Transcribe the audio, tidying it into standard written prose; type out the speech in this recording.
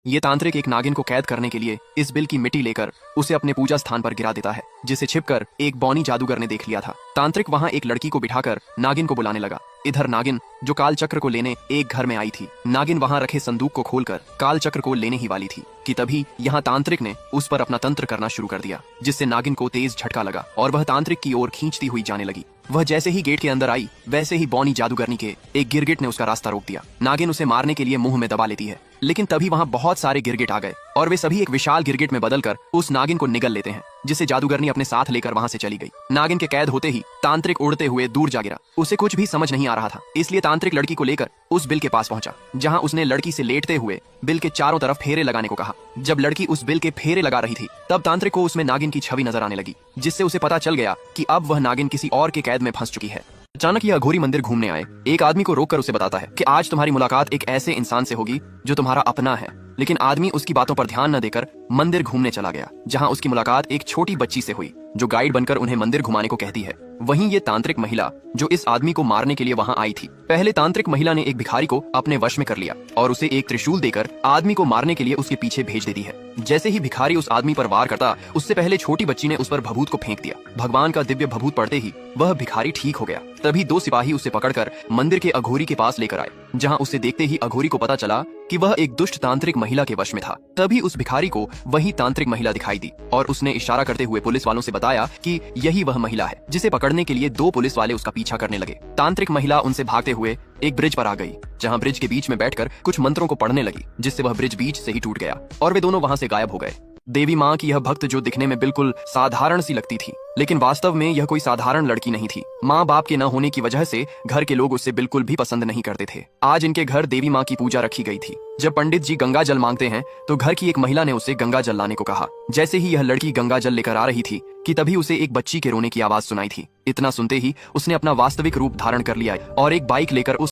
ये तांत्रिक एक नागिन को कैद करने के लिए इस बिल की मिट्टी लेकर उसे अपने पूजा स्थान पर गिरा देता है, जिसे छिपकर एक बौनी जादूगर ने देख लिया था। तांत्रिक वहां एक लड़की को बिठाकर नागिन को बुलाने लगा। इधर नागिन जो काल चक्र को लेने एक घर में आई थी, नागिन वहां रखे संदूक को खोलकर काल चक्र को लेने ही वाली थी कि तभी यहाँ तांत्रिक ने उस पर अपना तंत्र करना शुरू कर दिया, जिससे नागिन को तेज झटका लगा और वह तांत्रिक की ओर खींचती हुई जाने लगी। वह जैसे ही गेट के अंदर आई, वैसे ही बौनी जादूगरनी के एक गिरगिट ने उसका रास्ता रोक दिया। नागिन उसे मारने के लिए मुंह में दबा लेती है, लेकिन तभी वहां बहुत सारे गिरगिट आ गए और वे सभी एक विशाल गिरगिट में बदलकर उस नागिन को निगल लेते हैं, जिसे जादूगरनी अपने साथ लेकर वहां से चली गई। नागिन के कैद होते ही तांत्रिक उड़ते हुए दूर जा गिरा। उसे कुछ भी समझ नहीं आ रहा था, इसलिए तांत्रिक लड़की को लेकर उस बिल के पास पहुंचा, जहां उसने लड़की से लेटते हुए बिल के चारों तरफ फेरे लगाने को कहा। जब लड़की उस बिल के फेरे लगा रही थी, तब तांत्रिक को उसमें नागिन की छवि नजर आने लगी, जिससे उसे पता चल गया कि अब वह नागिन किसी और के कैद में फंस चुकी है। अचानक यह अघोरी मंदिर घूमने आए एक आदमी को रोककर उसे बताता है कि आज तुम्हारी मुलाकात एक ऐसे इंसान से होगी जो तुम्हारा अपना है। लेकिन आदमी उसकी बातों पर ध्यान न देकर मंदिर घूमने चला गया, जहां उसकी मुलाकात एक छोटी बच्ची से हुई जो गाइड बनकर उन्हें मंदिर घुमाने को कहती है। वहीं ये तांत्रिक महिला जो इस आदमी को मारने के लिए वहां आई थी। पहले तांत्रिक महिला ने एक भिखारी को अपने वश में कर लिया और उसे एक त्रिशूल देकर आदमी को मारने के लिए उसके पीछे भेज देती है। जैसे ही भिखारी उस आदमी पर वार करता, उससे पहले छोटी बच्ची ने उस पर भभूत को फेंक दिया। भगवान का दिव्य भभूत पड़ते ही वह भिखारी ठीक हो गया। तभी दो सिपाही उसे पकड़कर मंदिर के अघोरी के पास लेकर आए, जहां उसे देखते ही अघोरी को पता चला कि वह एक दुष्ट तांत्रिक महिला के वश में था। तभी उस भिखारी को वही तांत्रिक महिला दिखाई दी और उसने इशारा करते हुए पुलिस वालों से बताया कि यही वह महिला है, जिसे पकड़ने के लिए दो पुलिस वाले उसका पीछा करने लगे। तांत्रिक महिला उनसे भागते हुए एक ब्रिज पर आ गई, जहां ब्रिज के बीच में बैठकर कुछ मंत्रों को पढ़ने लगी, जिससे वह ब्रिज बीच से ही टूट गया और वे दोनों वहां से गायब हो गए। देवी माँ की यह भक्त जो दिखने में बिल्कुल साधारण सी लगती थी, लेकिन वास्तव में यह कोई साधारण लड़की नहीं थी। माँ बाप के न होने की वजह से घर के लोग उससे बिल्कुल भी पसंद नहीं करते थे। आज इनके घर देवी माँ की पूजा रखी गई थी। जब पंडित जी गंगा जल मांगते हैं, तो घर की एक महिला ने उसे गंगा जल लाने को कहा। जैसे ही यह लड़की गंगा जल लेकर आ रही थी कि तभी उसे एक बच्ची के रोने की आवाज सुनाई थी। इतना सुनते ही उसने अपना वास्तविक रूप धारण कर लिया और एक बाइक लेकर उस